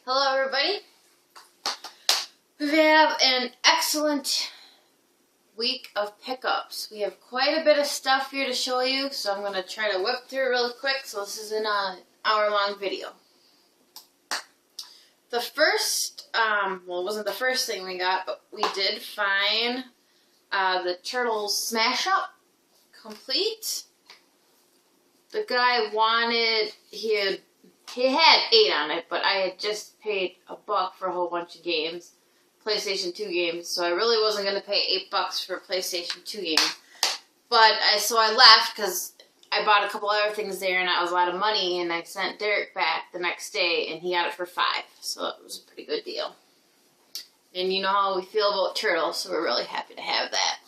Hello everybody. We have an excellent week of pickups. We have quite a bit of stuff here to show you, so I'm going to try to whip through it really quick, so this is an hour-long video. The first, well, it wasn't the first thing we got, but we did find the Turtles Smash Up complete. The guy wanted, he had 8 on it, but I had just paid $1 for a whole bunch of games, PlayStation 2 games, so I really wasn't going to pay $8 for a PlayStation 2 game. But so I left because I bought a couple other things there, and that was a lot of money, and I sent Derek back the next day, and he got it for $5, so it was a pretty good deal. And you know how we feel about Turtles, so we're really happy to have that.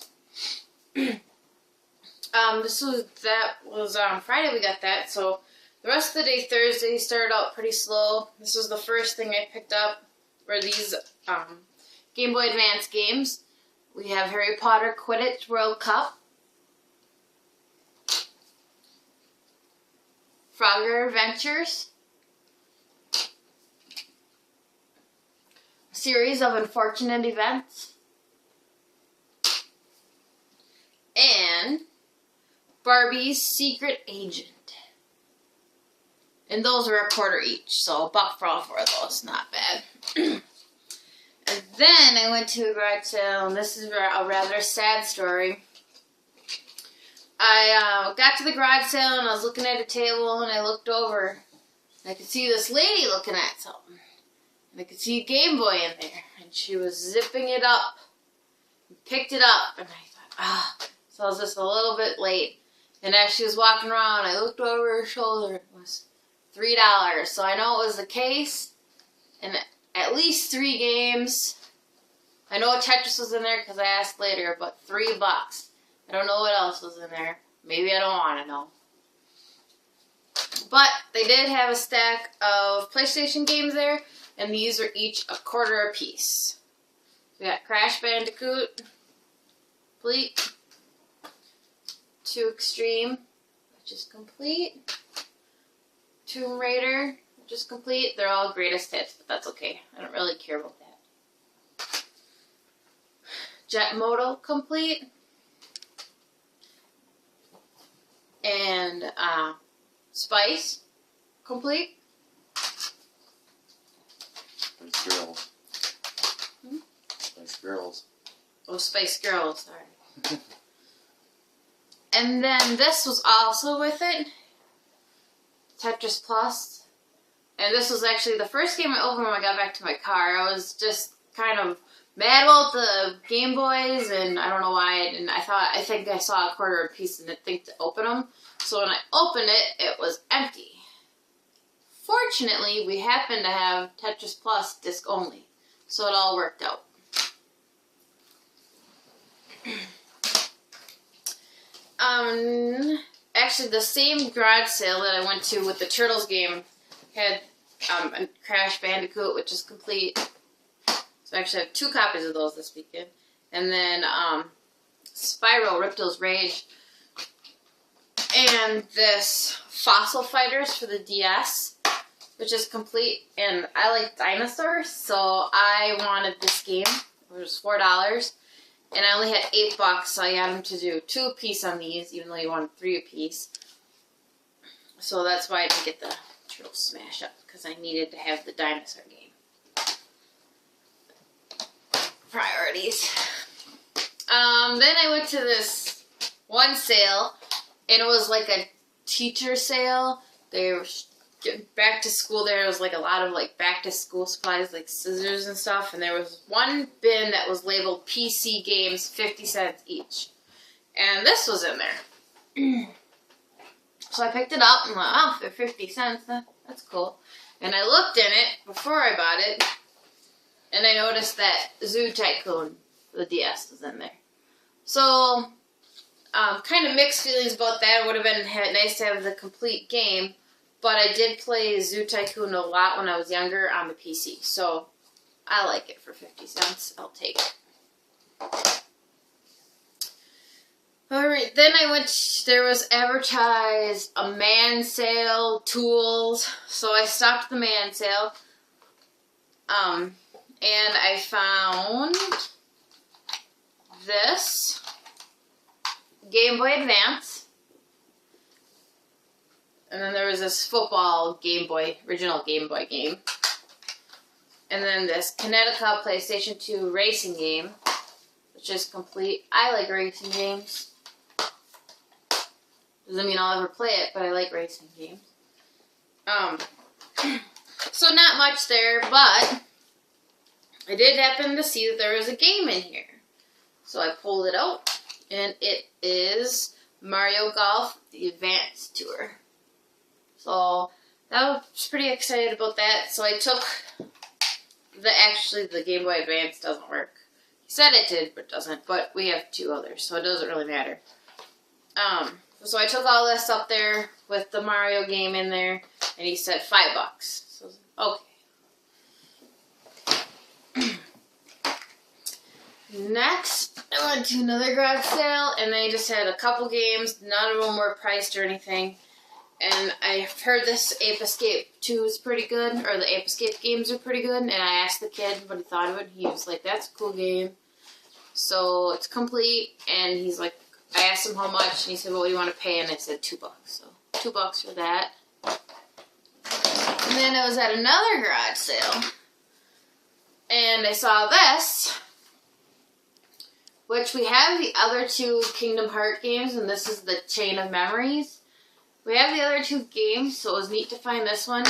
That was Friday we got that, so the rest of the day, Thursday, started out pretty slow. This was the first thing I picked up, were these Game Boy Advance games. We have Harry Potter Quidditch World Cup, Frogger Adventures, a series of unfortunate events, and Barbie's Secret Agent. And those were $0.25 each, so $1 for all 4 of those, not bad. And then I went to a garage sale, and this is a rather sad story. I got to the garage sale, and I was looking at a table, and I looked over, and I could see this lady looking at something. And I could see a Game Boy in there, and she was zipping it up, and picked it up, and I thought, so I was just a little bit late. And as she was walking around, I looked over her shoulder, it was $3, so I know it was the case, and at least 3 games. I know Tetris was in there because I asked later, but $3. I don't know what else was in there. Maybe I don't want to know. But they did have a stack of PlayStation games there, and these were each $0.25 a piece. We got Crash Bandicoot, complete, 2 Extreme, which is complete, Tomb Raider, which is complete. They're all greatest hits, but that's okay. I don't really care about that. Jet Moto complete. And Spice complete. Spice Girls. Spice Girls. Oh, Spice Girls, sorry. And then this was also with it. Tetris Plus. And this was actually the first game I opened when I got back to my car. I was just kind of mad about the Game Boys, and I don't know why I didn't. I think I saw $0.25 a piece and didn't think to open them. So when I opened it, it was empty. Fortunately, we happened to have Tetris Plus disc only. So it all worked out. Actually, the same garage sale that I went to with the Turtles game had a Crash Bandicoot, which is complete. So I actually have 2 copies of those this weekend. And then Spyro Ripto's Rage. And this Fossil Fighters for the DS, which is complete. And I like dinosaurs, so I wanted this game. It was $4. And I only had $8, so I got them to do 2 apiece on these, even though you wanted 3 apiece. So that's why I didn't get the Turtle Smash Up, because I needed to have the dinosaur game. Priorities. Then I went to this one sale, and it was like a teacher sale. They were getting back to school there. It was like a lot of like back to school supplies, like scissors and stuff. And there was one bin that was labeled PC games, 50 cents each. And this was in there. So I picked it up and went, oh, they're 50 cents. That's cool. And I looked in it before I bought it, and I noticed that Zoo Tycoon, the DS, was in there. So, kind of mixed feelings about that. It would have been nice to have the complete game. But I did play Zoo Tycoon a lot when I was younger on the PC. So, I like it for 50 cents. I'll take it. Alright, then I went, there was advertised a man sale, tools, so I stopped the man sale. And I found this Game Boy Advance. And then there was this football Game Boy, original Game Boy game. And then this Kinetica PlayStation 2 racing game, which is complete. I like racing games. Doesn't mean I'll ever play it, but I like racing games. So not much there, but I did happen to see that there was a game in here. So I pulled it out, and it is Mario Golf, the Advanced Tour. So I was pretty excited about that. So I took the Game Boy Advance doesn't work. He said it did, but it doesn't. But we have 2 others, so it doesn't really matter. So I took all this up there with the Mario game in there, and he said $5. So I was like, okay. Next, I went to another garage sale, and they just had a couple games. None of them were priced or anything. And I heard this Ape Escape 2 is pretty good, or the Ape Escape games are pretty good, and I asked the kid what he thought of it. He was like, that's a cool game. So it's complete, and he's like, I asked him how much, and he said, well, what do you want to pay? And I said $2. So $2 for that. And then I was at another garage sale, and I saw this, which we have the other 2 Kingdom Hearts games, and this is the Chain of Memories. We have the other 2 games, so it was neat to find this one,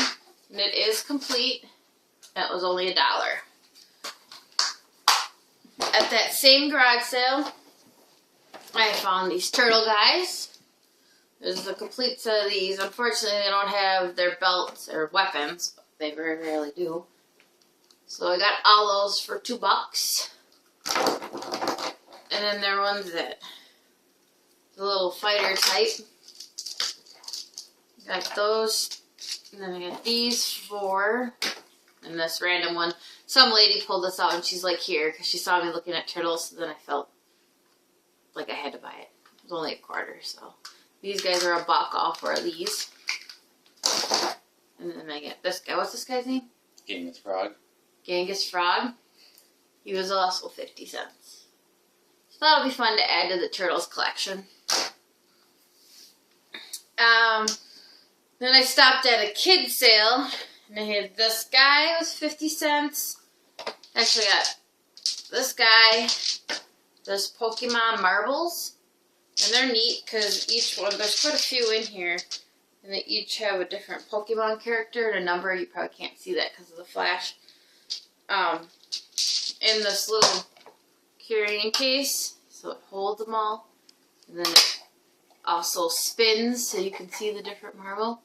and it is complete. It was only $1. At that same garage sale, I found these turtle guys. There's a complete set of these. Unfortunately, they don't have their belts or weapons, but they very rarely do. So I got all those for $2. And then there are ones that the little fighter type. Got those, and then I got these 4, and this random one. Some lady pulled this out, and she's like, here, because she saw me looking at turtles, so then I felt like I had to buy it. It was only $0.25, so. These guys are $1 off for these. And then I get this guy. What's this guy's name? Genghis Frog. Genghis Frog. He was also 50 cents. So that'll be fun to add to the Turtles collection. Then I stopped at a kid sale, and I had this guy, it was 50 cents. Actually got this guy, this Pokemon marbles, and they're neat because each one, there's quite a few in here, and they each have a different Pokemon character and a number. You probably can't see that because of the flash. In this little carrying case, so it holds them all, and then it also spins so you can see the different marble.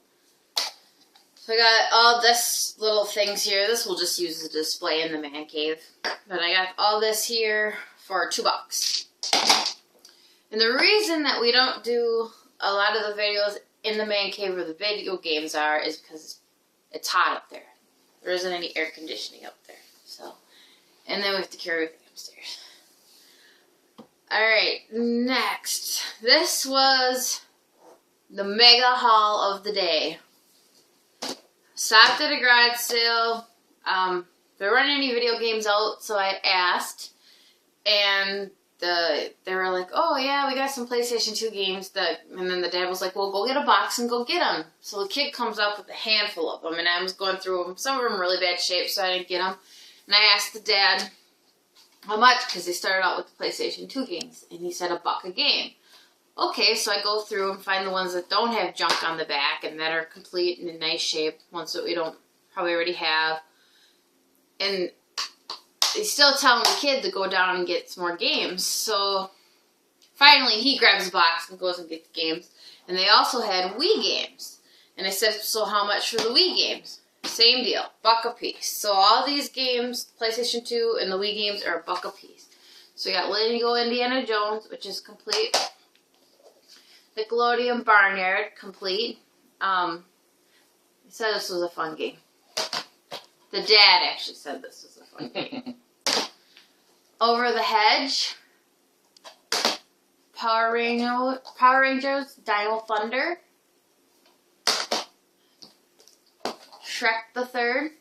So I got all this little things here. This we'll just use as a display in the man cave. But I got all this here for $2. And the reason that we don't do a lot of the videos in the man cave where the video games are is because it's hot up there. There isn't any air conditioning up there. So, and then we have to carry everything upstairs. Alright, next. This was the mega haul of the day. Stopped at a garage sale. There weren't any video games out, so I asked. And they were like, oh yeah, we got some PlayStation 2 games. And then the dad was like, well, go get a box and go get them. So the kid comes up with a handful of them, and I was going through them. Some of them in really bad shape, so I didn't get them. And I asked the dad how much, because they started out with the PlayStation 2 games. And he said $1 a game. Okay, so I go through and find the ones that don't have junk on the back and that are complete and in nice shape, ones that we don't probably already have. And he's still telling the kid to go down and get some more games. So finally he grabs a box and goes and gets the games. And they also had Wii games. And I said, so how much for the Wii games? Same deal, $1 a piece. So all these games, PlayStation 2 and the Wii games, are $1 a piece. So we got Lego Indiana Jones, which is complete. Nickelodeon Barnyard, complete. He said this was a fun game. The dad actually said this was a fun game. Over the Hedge. Power Rangers, Dino Thunder. Shrek the Third.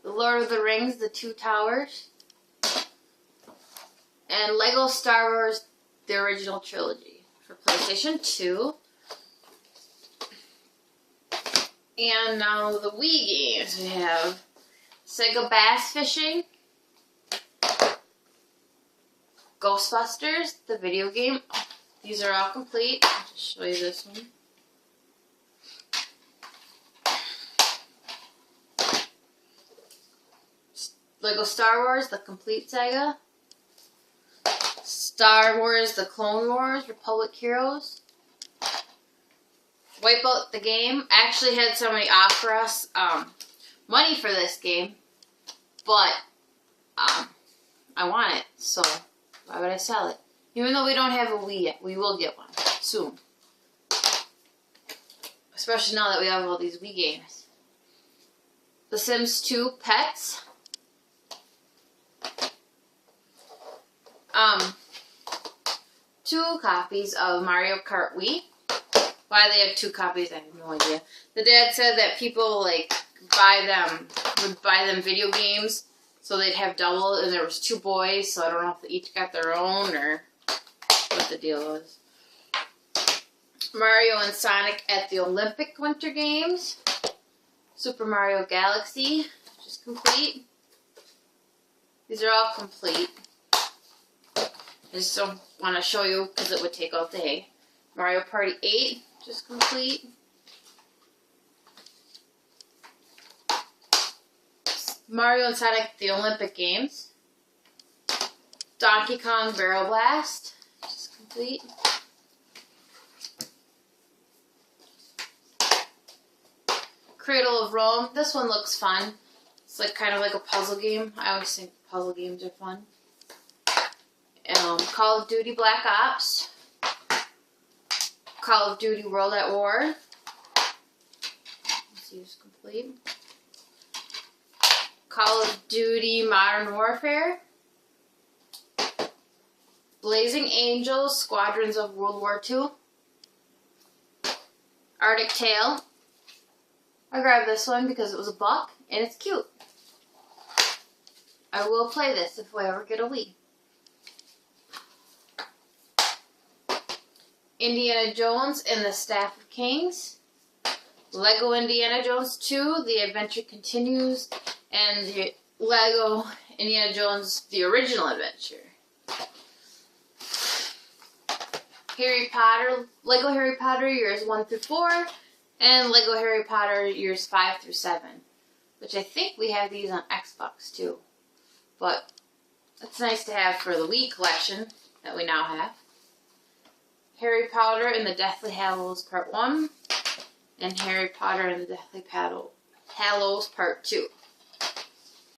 The Lord of the Rings, The Two Towers, and Lego Star Wars, the original trilogy for PlayStation 2. And now the Wii games. We have Sega Bass Fishing, Ghostbusters, the video game. These are all complete. I'll just show you this one. Lego Star Wars, the complete saga. Star Wars, the Clone Wars, Republic Heroes. Wipeout the game. I actually had somebody offer us money for this game, but I want it, so why would I sell it? Even though we don't have a Wii yet, we will get one soon. Especially now that we have all these Wii games. The Sims 2 Pets. 2 copies of Mario Kart Wii. Why they have 2 copies, I have no idea. The dad said that people would buy them video games, so they'd have double, and there was 2 boys, so I don't know if they each got their own, or what the deal was. Mario and Sonic at the Olympic Winter Games. Super Mario Galaxy, which is complete. These are all complete. I just don't want to show you because it would take all day. Mario Party 8, just complete. Mario and Sonic, the Olympic Games. Donkey Kong Barrel Blast, just complete. Cradle of Rome, this one looks fun. It's like kind of like a puzzle game. I always think puzzle games are fun. Call of Duty Black Ops, Call of Duty World at War. Let's see who's complete. Call of Duty Modern Warfare, Blazing Angels Squadrons of World War II, Arctic Tail. I grabbed this one because it was $1 and it's cute. I will play this if we ever get a Wii. Indiana Jones and the Staff of Kings. Lego Indiana Jones 2, The Adventure Continues. And the Lego Indiana Jones, The Original Adventure. Harry Potter, Lego Harry Potter years 1 through 4. And Lego Harry Potter years 5 through 7. Which I think we have these on Xbox too. But it's nice to have for the Wii collection that we now have. Harry Potter and the Deathly Hallows Part 1, and Harry Potter and the Deathly Hallows Part 2.